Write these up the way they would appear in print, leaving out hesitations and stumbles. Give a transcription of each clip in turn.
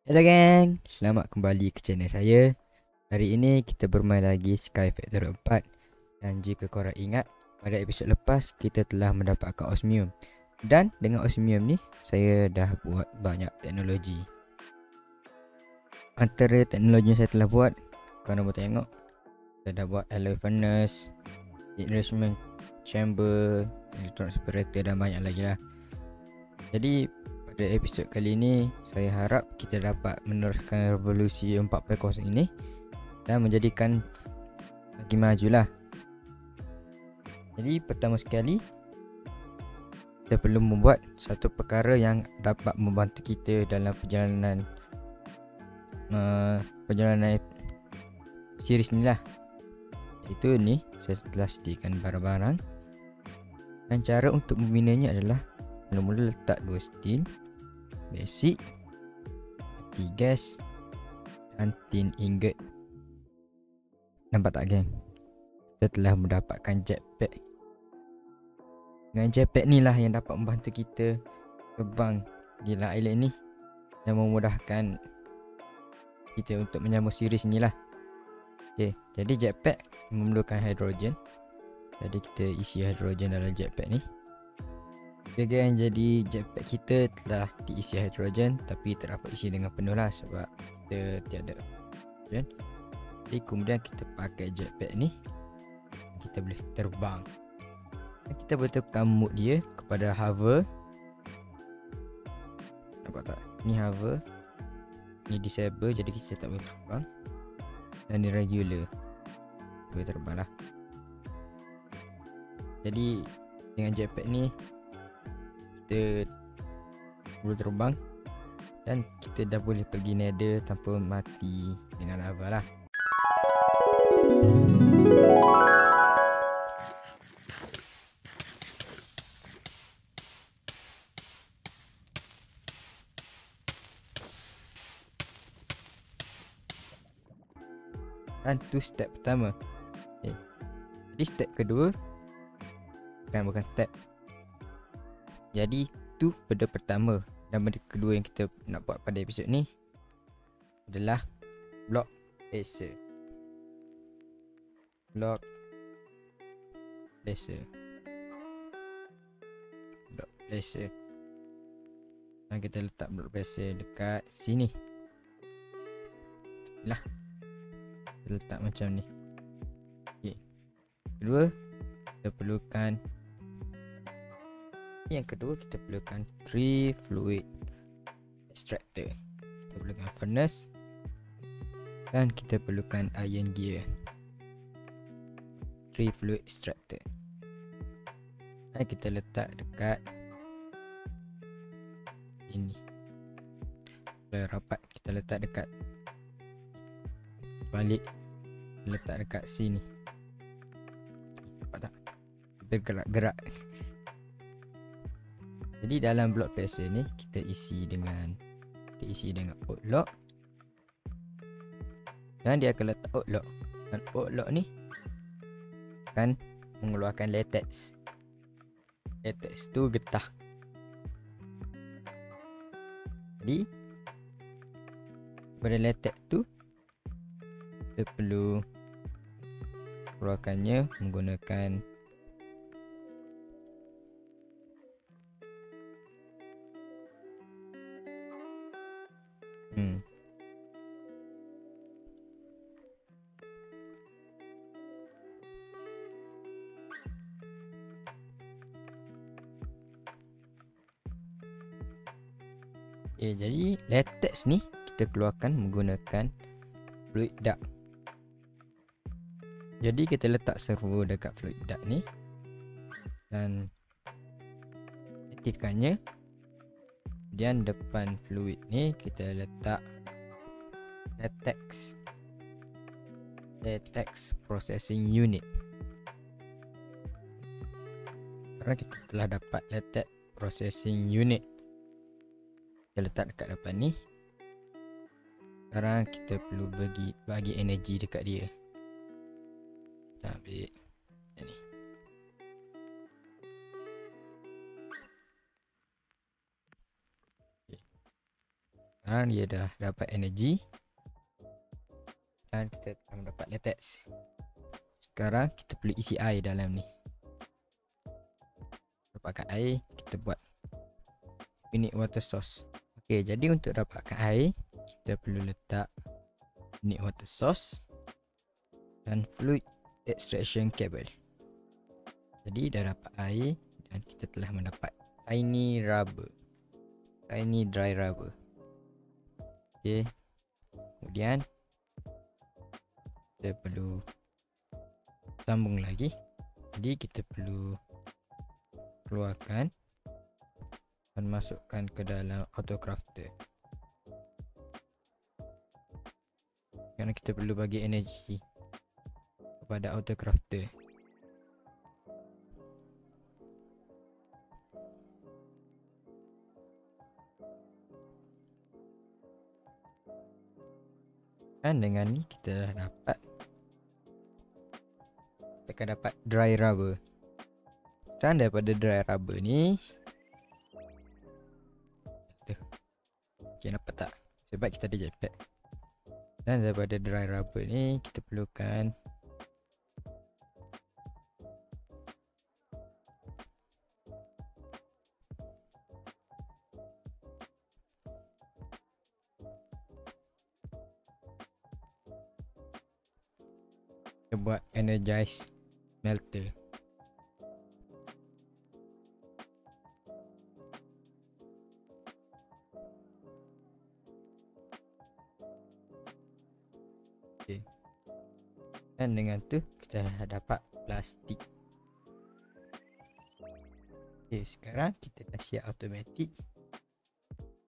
Hello gang, selamat kembali ke channel saya. Hari ini kita bermain lagi Sky Factory 4. Dan jika korang ingat, pada episod lepas kita telah mendapatkan osmium. Dan dengan osmium ni, saya dah buat banyak teknologi. Antara teknologi yang saya telah buat, korang boleh tengok, saya dah buat alloy furnace, enrichment chamber, electron separator dan banyak lagi lah. Jadi pada episod kali ini, saya harap kita dapat meneruskan revolusi 4.0 ini dan menjadikan lagi majulah. Jadi pertama sekali, kita perlu membuat satu perkara yang dapat membantu kita dalam perjalanan series ni lah. Iaitu ni, saya telah sediakan barang-barang. Dan cara untuk membinanya adalah mula-mula letak 2 steel basic, anti gas dan tin ingot. Nampak tak geng? Kita telah mendapatkan jetpack. Dengan jetpack ni lah yang dapat membantu kita terbang di island ni dan memudahkan kita untuk menyambung series ni lah. Okay, jadi jetpack memerlukan hidrogen. Jadi kita isi hidrogen dalam jetpack ni. Okay gang, jadi jetpack kita telah diisi hidrogen tapi terdapat isi dengan penuh lah sebab kita tiada hidrogen. Jadi kemudian kita pakai jetpack ni, kita boleh terbang. Dan kita boleh tekan mode dia kepada hover. Nampak tak? Ni hover, ni disable, jadi kita tak boleh terbang. Dan ni regular, boleh terbang lah. Jadi dengan jetpack ni kita boleh terbang dan kita dah boleh pergi nether tanpa mati dengan lava lah. Dan tu step pertama. Okay. Jadi step kedua, bukan step. Jadi tu benda pertama. Dan benda kedua yang kita nak buat pada episod ni adalah block laser. Block laser. Block laser. Dan kita letak block laser dekat sini. Lah, kita letak macam ni. Okay. Kedua, kita perlukan, yang kedua kita perlukan 3 fluid extractor. Kita perlukan furnace dan kita perlukan iron gear. 3 fluid extractor. Dan kita letak dekat ini. Kalau rapat kita letak dekat balik, letak dekat sini. Nampak tak? Bergerak-gerak. Jadi dalam block pressure ni kita isi dengan outlock. Dan dia akan letak outlock. Dan outlock ni akan mengeluarkan latex. Latex tu getah. Jadi pada latex tu kita perlu keluarkannya menggunakan jadi latex ni kita keluarkan menggunakan fluid duct. Jadi kita letak servo dekat fluid duct ni dan aktifkannya. Kemudian depan fluid ni kita letak latex processing unit. Kerana kita telah dapat latex processing unit, kita letak dekat depan ni. Sekarang kita perlu bagi energi dekat dia. Kita ambil ni. Sekarang dia dah dapat energi dan kita telah mendapat latex. Sekarang kita perlu isi air dalam ni. Dapatkan air, kita buat unit water source. Okey, jadi untuk dapatkan air, kita perlu letak unit water source dan fluid extraction cable. Jadi dah dapat air dan kita telah mendapat tiny dry rubber. Okey. Kemudian kita perlu sambung lagi. Jadi kita perlu keluarkan dan masukkan ke dalam autocrafter. Kerana kita perlu bagi energi kepada autocrafter. Dan dengan ni kita dah dapat dry rubber. Dan daripada dry rubber ni, okay, nampak tak? Sebab kita ada jetpack. Dan daripada dry rubber ni kita perlukan kita buat energize melter. Okay. Dan dengan tu kita dah dapat plastik. Okay, sekarang kita dah siap automatic.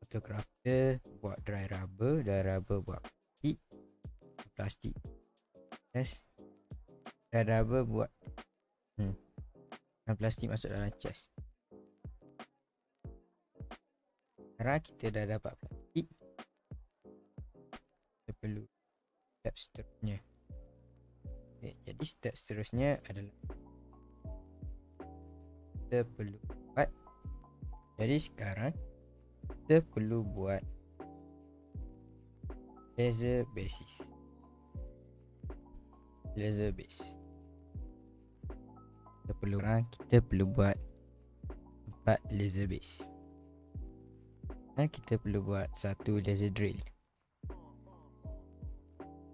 Autocrafter buat dry rubber buat plastik. Yes. Dry rubber buat dan plastik masuk dalam chest. Sekarang kita dah dapat plastik. Kita perlu step seterusnya. Okay, jadi step seterusnya adalah kita perlu buat. Jadi sekarang kita perlu buat laser base. Kita perlu buat 4 laser base. Dan kita perlu buat 1 laser drill.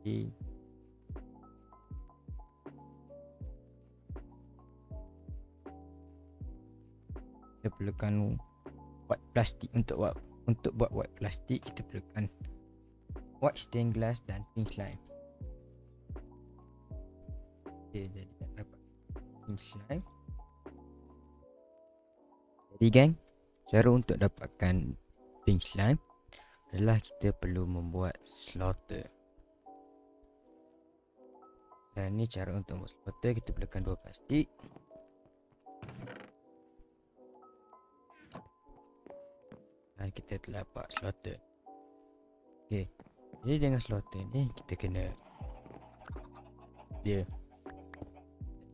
Okay. Kita perlukan white plastik untuk buat white plastik. Kita perlukan white stained glass dan pink slime. Okay, jadi nak dapat pink slime. Jadi gang, cara untuk dapatkan pink slime adalah kita perlu membuat slaughter. Dan ni cara untuk membuat slaughter. Kita perlukan 2 plastik. Dan kita telah buat slaughter. Okay, jadi dengan slaughter ni kita kena dia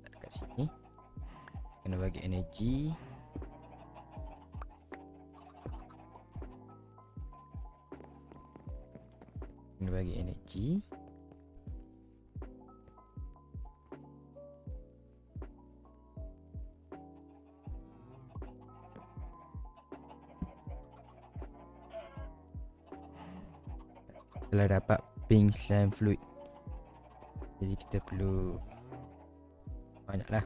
letak kat sini. Kena bagi energi. Kena bagi energi. Telah dapat pink slime fluid. Jadi kita perlu banyak lah.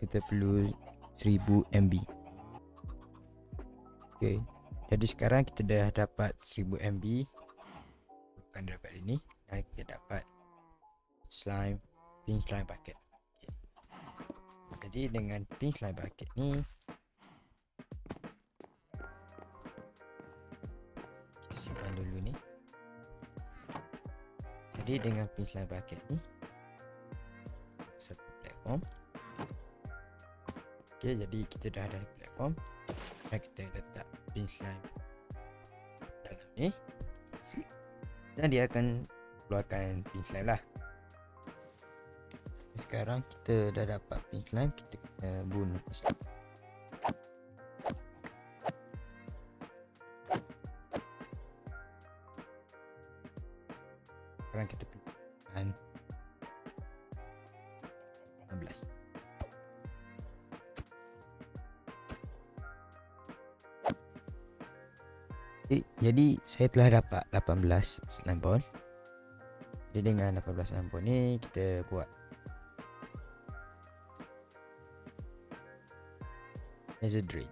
Kita perlu 1000 MB. Okay, jadi sekarang kita dah dapat 1000 MB. Bukan dapat ini. Dan kita dapat slime, pink slime bucket. Jadi dengan pink slime bucket ni kita simpan dulu ni. Jadi dengan pink slime bucket ni satu platform. Okay, jadi kita dah ada platform dan kita letak pink slime dalam ni. Dan dia akan keluarkan pink slime lah. Sekarang kita dah dapat pink slime, kita kena bunuh pink slime. Sekarang kita pilihkan 16. Jadi saya telah dapat 18 slime ball. Jadi dengan 18 slime ball ni kita buat laser drill.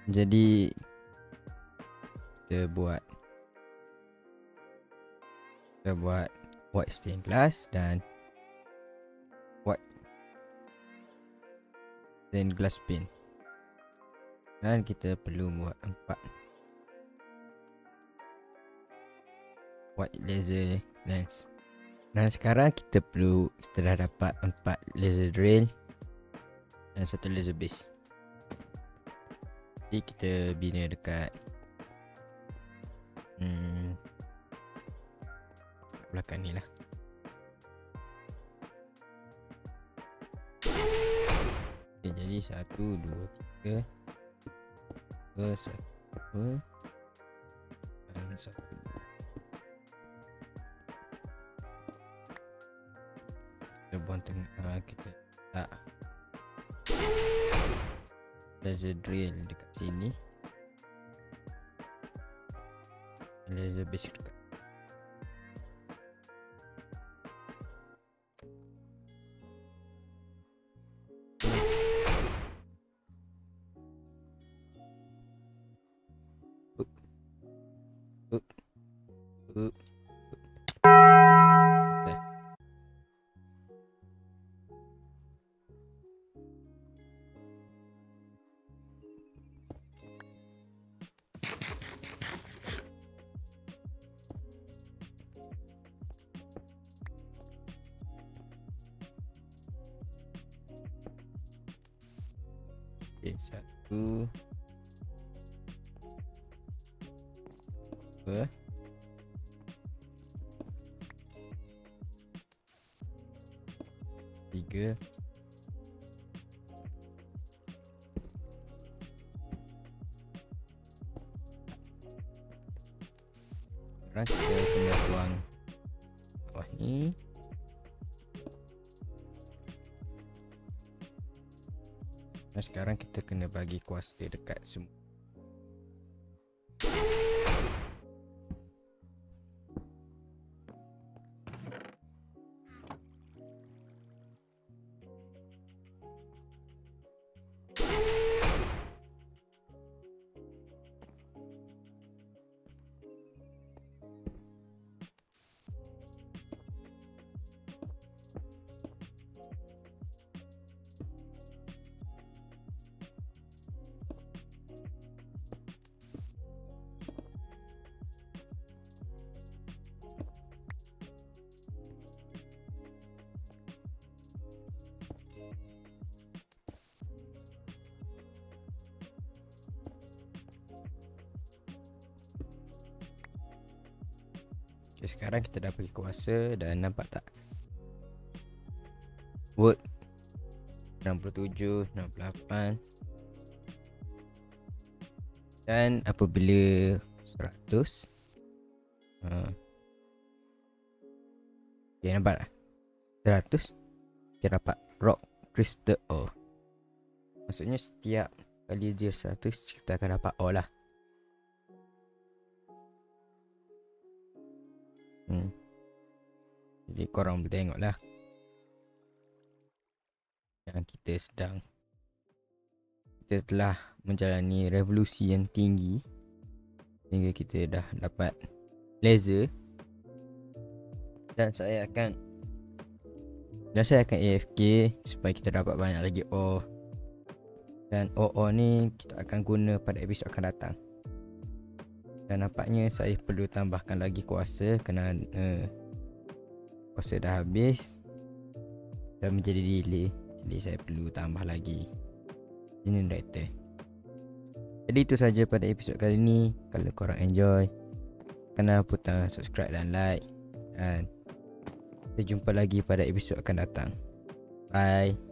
Jadi kita buat white stained glass dan white stained glass pin. Dan kita perlu buat 4 white laser lens. Dan sekarang kita dah dapat 4 laser drill dan 1 laser base. Jadi kita bina dekat belakang ni lah. Okay, jadi 1, 2, 3 1, 2 dan 1. Kita buang tengah, kita letak laser drill dekat sini, laser base dekat. Okay, 1, 2, 3, 4. Sekarang kita kena buang bawah ni. Dan sekarang kita kena bagi kuasa dekat semua. Okay, sekarang kita dah bagi kuasa dan nampak tak? Wood 67, 68. Dan apabila 100 okay, nampak tak? 100 kita dapat rock crystal ore. Maksudnya setiap kali dia 100 kita akan dapat ore lah. Jadi korang boleh tengok lah yang kita telah menjalani revolusi yang tinggi sehingga kita dah dapat laser. Dan saya akan AFK supaya kita dapat banyak lagi ore. Dan ore ni kita akan guna pada episod akan datang. Dan nampaknya saya perlu tambahkan lagi kuasa kerana kuasa dah habis dan menjadi delay. Jadi saya perlu tambah lagi generator. Jadi itu saja pada episod kali ni. Kalau korang enjoy, kena putar subscribe dan like. Dan kita jumpa lagi pada episod akan datang. Bye.